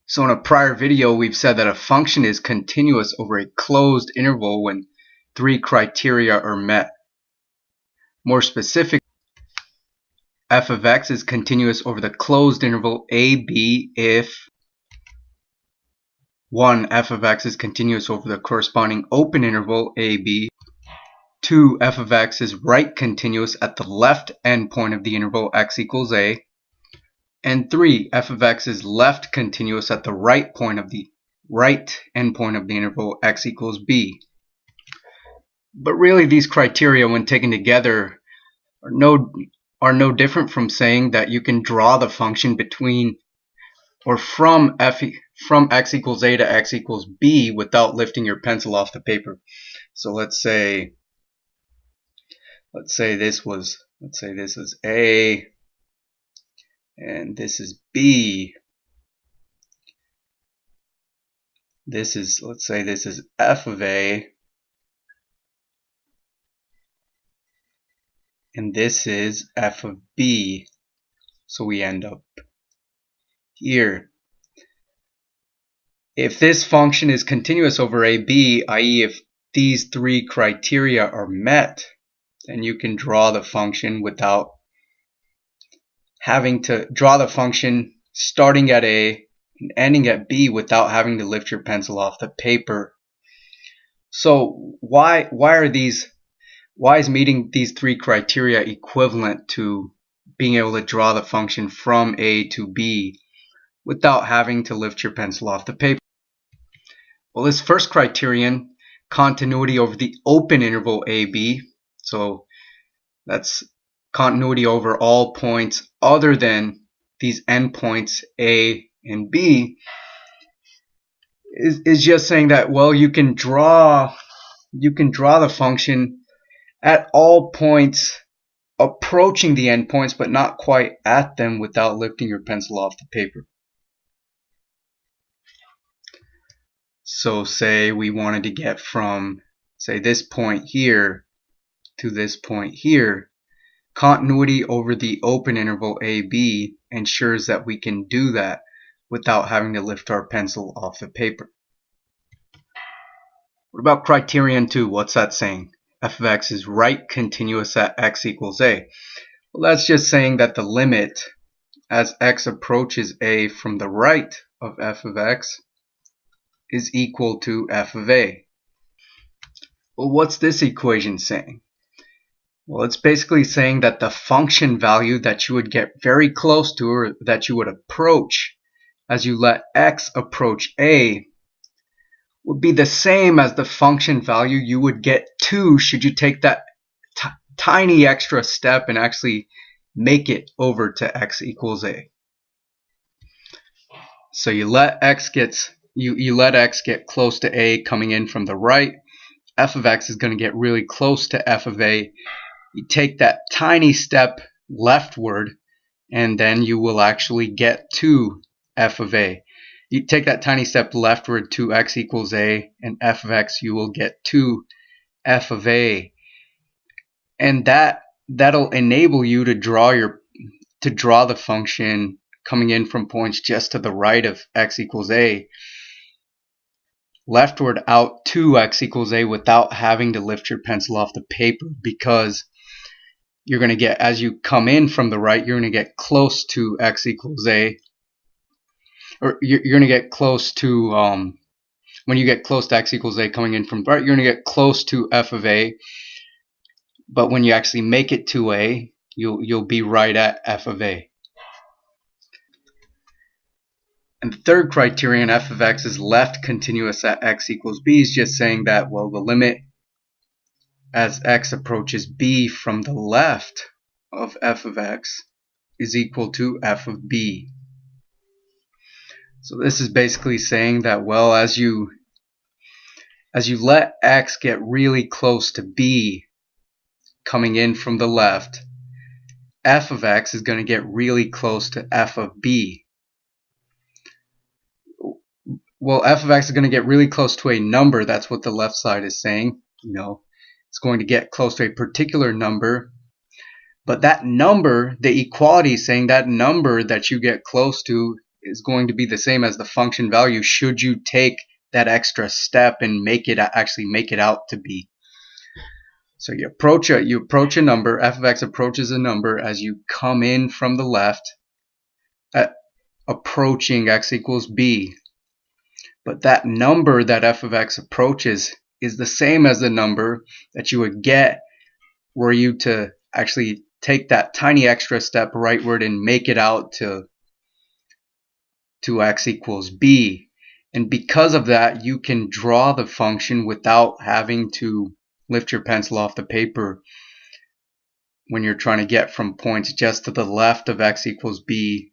So in a prior video, we've said that a function is continuous over a closed interval when three criteria are met. More specific, f of x is continuous over the closed interval ab if 1. F of x is continuous over the corresponding open interval ab. 2. F of x is right continuous at the left endpoint of the interval x equals a. And 3. F of x is left continuous at the right endpoint of the interval x equals b. But really, these criteria, when taken together, are no different from saying that you can draw the function between or from x equals a to x equals b without lifting your pencil off the paper. So let's say this is a and this is b. Let's say this is f of a and this is f of b. So we end up here. If this function is continuous over AB, i.e. if these three criteria are met, then you can draw the function without having to draw the function starting at A and ending at B without having to lift your pencil off the paper. So why is meeting these three criteria equivalent to being able to draw the function from A to B without having to lift your pencil off the paper? Well, this first criterion, continuity over the open interval AB, so that's continuity over all points other than these endpoints A and B, is just saying that, well, you can draw the function at all points approaching the endpoints but not quite at them without lifting your pencil off the paper. So say we wanted to get from, say, this point here to this point here. Continuity over the open interval AB ensures that we can do that without having to lift our pencil off the paper. What about criterion 2? What's that saying? F of x is right continuous at x equals a. Well, that's just saying that the limit as x approaches a from the right of f of x is equal to f of a. Well, what's this equation saying? Well, it's basically saying that the function value that you would get very close to, or that you would approach as you let x approach a, would be the same as the function value you would get to should you take that tiny extra step and actually make it over to x equals a. So you let x get close to a coming in from the right. F of x is going to get really close to f of a. You take that tiny step leftward and then you will actually get to f of a. You take that tiny step leftward to x equals a, and f of x you will get to f of a. And that'll enable you to draw the function coming in from points just to the right of x equals a, leftward out to x equals a without having to lift your pencil off the paper, because you're going to get, as you come in from the right, you're going to get close to x equals a, or you're going to get close to, when you get close to x equals a coming in from the right, you're going to get close to f of a, but when you actually make it to a, you'll be right at f of a. And the third criterion, f of x is left continuous at x equals b, is just saying that, well, the limit as x approaches b from the left of f of x is equal to f of b. So this is basically saying that, well, as you let x get really close to b coming in from the left, f of x is going to get really close to f of b. Well, f of x is going to get really close to a number. That's what the left side is saying. It's going to get close to a particular number. But that number, the equality is saying that number that you get close to is going to be the same as the function value should you take that extra step and actually make it out to be. So you approach a number, f of x approaches a number as you come in from the left, approaching x equals b. But that number that f of x approaches is the same as the number that you would get were you to actually take that tiny extra step rightward and make it out to x equals b. And because of that, you can draw the function without having to lift your pencil off the paper when you're trying to get from points just to the left of x equals b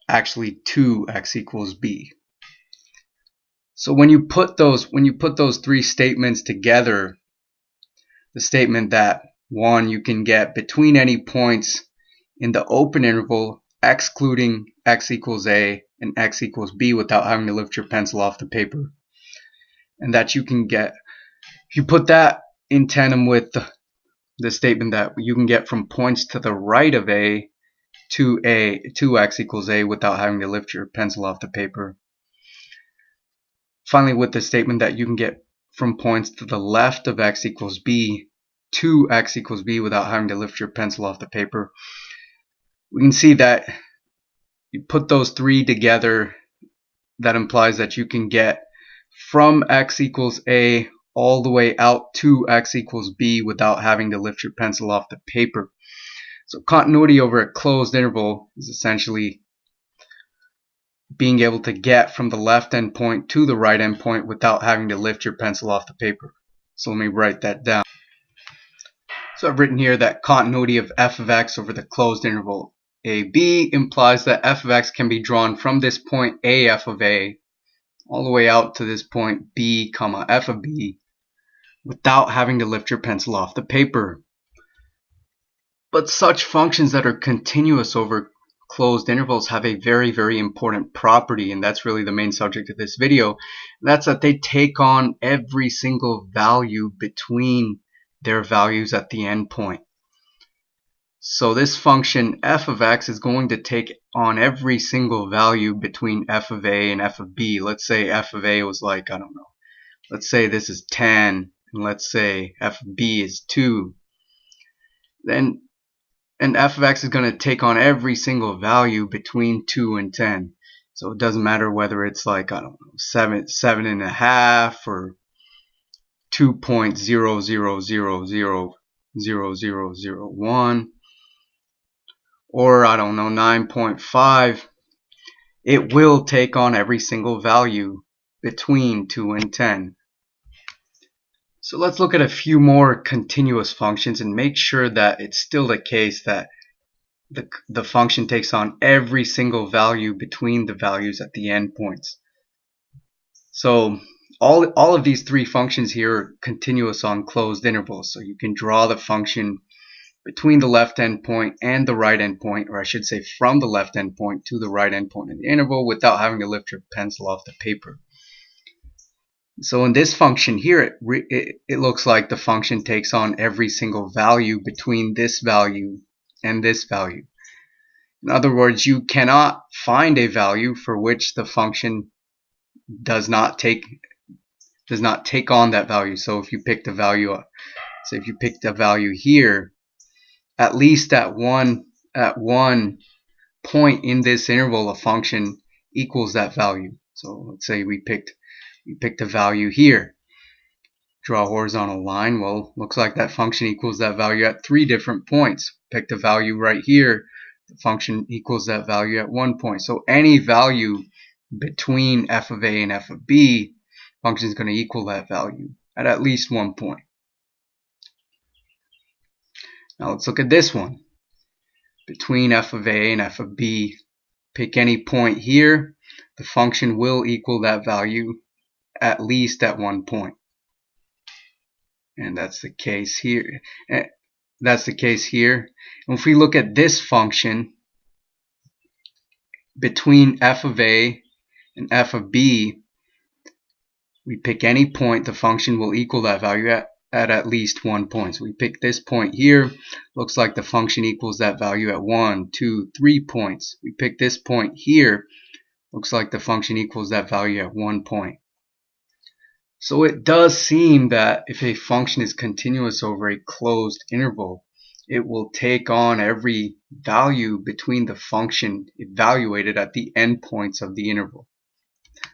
actually to x equals b. So when you put those three statements together, the statement that one, you can get between any points in the open interval excluding x equals a and x equals b without having to lift your pencil off the paper, and that you can get, if you put that in tandem with the statement that you can get from points to the right of a to x equals a without having to lift your pencil off the paper. Finally, with the statement that you can get from points to the left of x equals b to x equals b without having to lift your pencil off the paper, we can see that you put those three together, that implies that you can get from x equals a all the way out to x equals b without having to lift your pencil off the paper. So continuity over a closed interval is essentially being able to get from the left endpoint to the right endpoint without having to lift your pencil off the paper. So let me write that down. So I've written here that continuity of f of x over the closed interval AB implies that f of x can be drawn from this point a f of a all the way out to this point b comma f of b without having to lift your pencil off the paper. But such functions that are continuous over closed intervals have a very, very important property, and that's really the main subject of this video. That's that they take on every single value between their values at the endpoint. So this function f of x is going to take on every single value between f of a and f of b. Let's say f of a was like, I don't know, let's say this is 10, and let's say f of b is 2. And f of x is going to take on every single value between 2 and 10. So it doesn't matter whether it's like, I don't know, 7.5 or 2.00000001 or I don't know 9.5. It will take on every single value between 2 and 10. So let's look at a few more continuous functions and make sure that it's still the case that the function takes on every single value between the values at the endpoints. So all of these three functions here are continuous on closed intervals. So you can draw the function between the left endpoint and the right endpoint, or I should say from the left endpoint to the right endpoint in the interval without having to lift your pencil off the paper. So in this function here, it looks like the function takes on every single value between this value and this value. In other words, you cannot find a value for which the function does not take on that value. So if you picked a value, say if you picked a value here, at least at one point in this interval, a function equals that value. So let's say we picked a value here. Draw a horizontal line. Well, looks like that function equals that value at 3 different points. Picked a value right here. The function equals that value at 1 point. So any value between f of a and f of b, function is going to equal that value at least 1 point. Now let's look at this one. Between f of a and f of b, pick any point here. The function will equal that value at least at 1 point. And that's the case here. And if we look at this function between f of a and f of b, we pick any point, the function will equal that value at least 1 point. So we pick this point here. Looks like the function equals that value at 1, 2, 3 points. We pick this point here. Looks like the function equals that value at 1 point. So it does seem that if a function is continuous over a closed interval, it will take on every value between the function evaluated at the endpoints of the interval.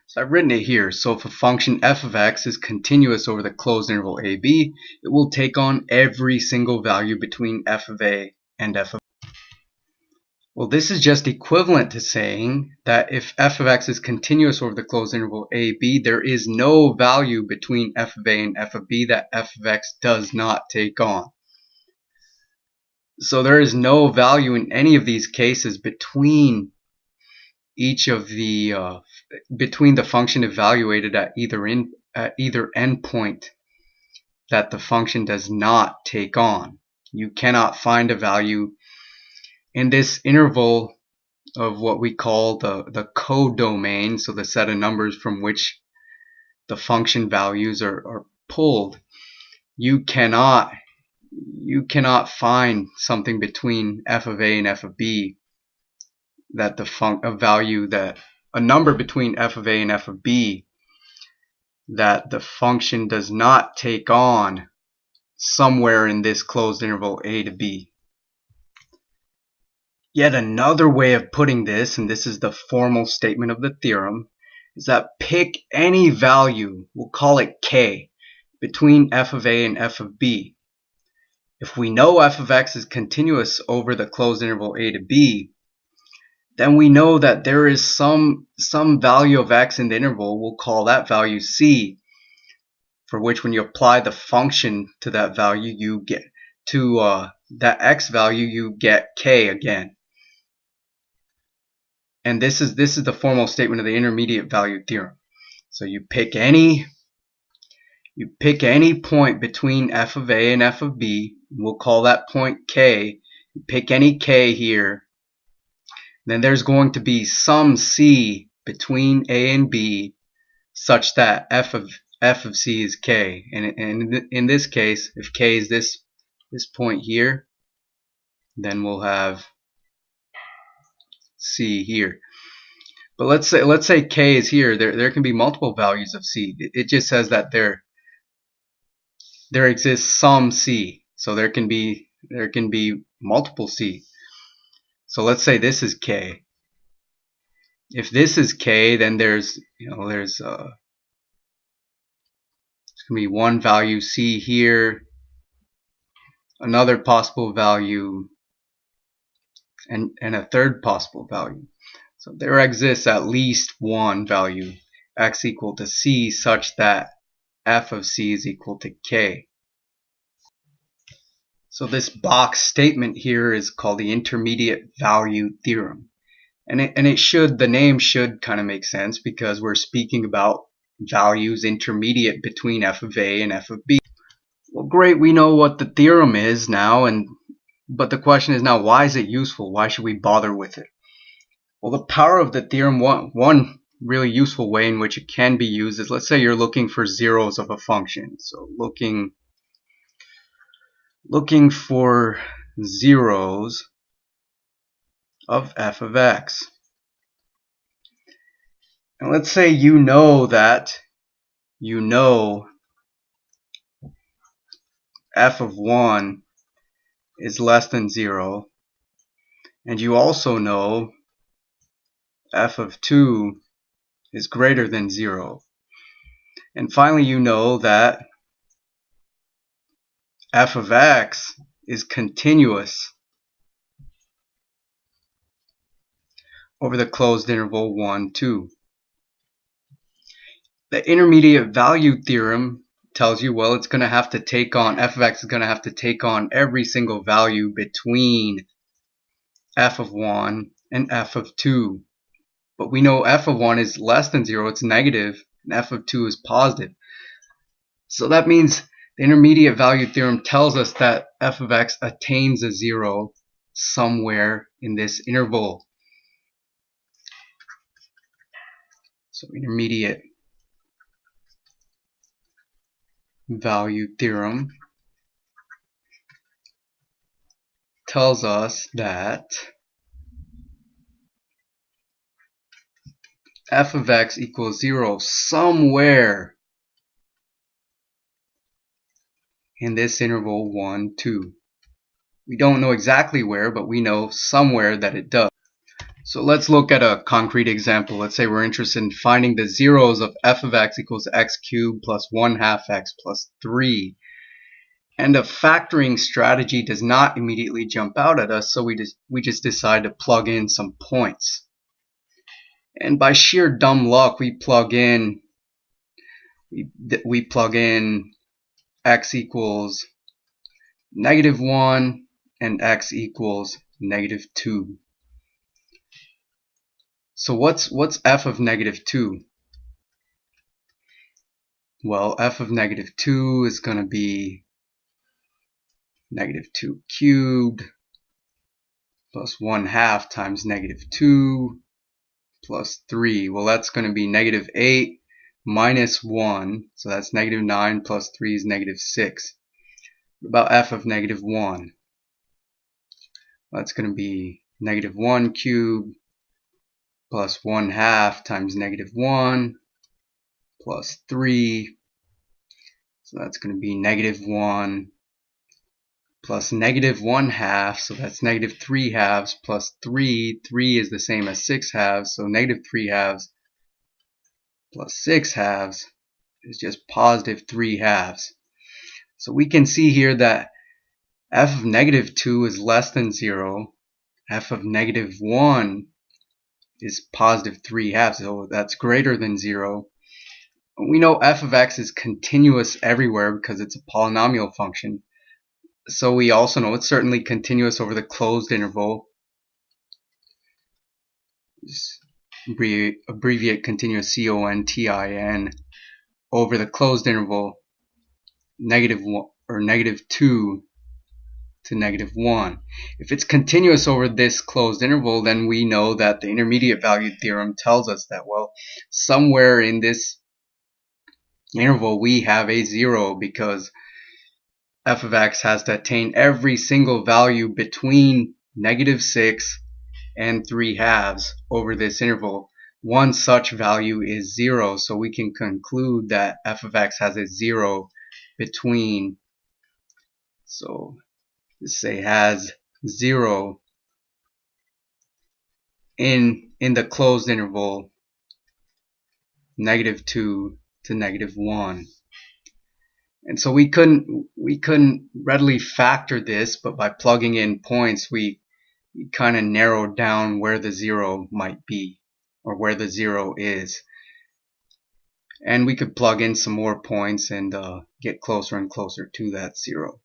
So I've written it here. So if a function f of x is continuous over the closed interval a, b, it will take on every single value between f of a and f of b. Well, this is just equivalent to saying that if f of x is continuous over the closed interval a, b, there is no value between f of a and f of b that f of x does not take on. So there is no value in any of these cases between each of the between the function evaluated at either endpoint that the function does not take on. You cannot find a value in this interval of what we call the codomain, so the set of numbers from which the function values are pulled. You cannot find something between f of a and f of b that a number between f of a and f of b that the function does not take on somewhere in this closed interval a to b. Yet another way of putting this, and this is the formal statement of the theorem, is that pick any value, we'll call it k, between f of a and f of b. If we know f of x is continuous over the closed interval a to b, then we know that there is some value of x in the interval. We'll call that value c, for which when you apply the function to that value, you get to that x value, you get k again. And this is the formal statement of the intermediate value theorem. So you pick any point between f of a and f of b. We'll call that point k. You pick any k here. Then there's going to be some c between a and b such that f of c is k. And in this case, if k is this point here, then we'll have c here. But let's say k is here. There can be multiple values of c. It just says that there exists some c. So there can be multiple c. So let's say this is k. If this is k, then there's going to be one value c here, another possible value, and a third possible value. So there exists at least one value, x equal to c, such that f of c is equal to k. So this box statement here is called the intermediate value theorem. And the name should kind of make sense because we're speaking about values intermediate between f of a and f of b. Well, great, we know what the theorem is now, but the question is now, why is it useful? Why should we bother with it? Well, the power of the theorem, one really useful way in which it can be used is, let's say you're looking for zeros of a function. So looking for zeros of f of x. And let's say you know f of 1 is less than 0, and you also know f of 2 is greater than 0. And finally, you know that f of x is continuous over the closed interval 1, 2. The intermediate value theorem tells you, well, it's going to have to take on, f of x is going to have to take on every single value between f of 1 and f of 2. But we know f of 1 is less than 0, it's negative, and f of 2 is positive. So that means the intermediate value theorem tells us that f of x attains a 0 somewhere in this interval. So intermediate value theorem tells us that f of x equals 0 somewhere in this interval 1, 2. We don't know exactly where, but we know somewhere that it does. So let's look at a concrete example. Let's say we're interested in finding the zeros of f of x equals x cubed plus 1/2 x plus 3. And a factoring strategy does not immediately jump out at us, so we just decide to plug in some points. And by sheer dumb luck, we plug in x equals -1 and x equals -2. So what's f of -2? Well, f of -2 is going to be -2 cubed plus 1/2 times -2 plus 3. Well, that's going to be -8 minus 1. So that's -9 plus 3 is -6. What about f of -1? That's going to be -1 cubed plus 1/2 times -1 plus 3. So that's going to be -1 plus -1/2. So that's -3/2 plus 3. 3 is the same as 6/2. So -3/2 plus 6/2 is just +3/2. So we can see here that f of -2 is less than 0. F of -1 is +3/2, so that's greater than 0. We know f of x is continuous everywhere because it's a polynomial function. So we also know it's certainly continuous over the closed interval. Just abbreviate continuous CONTIN over the closed interval -1 or -2 to -1. If it's continuous over this closed interval, then we know that the intermediate value theorem tells us that, well, somewhere in this interval we have a 0 because f of x has to attain every single value between -6 and 3/2 over this interval. One such value is 0, so we can conclude that f of x has a 0 between, so let's say has 0 in the closed interval -2 to -1. And so we couldn't readily factor this, but by plugging in points we kind of narrowed down where the 0 might be, or where the 0 is. And we could plug in some more points and get closer and closer to that 0.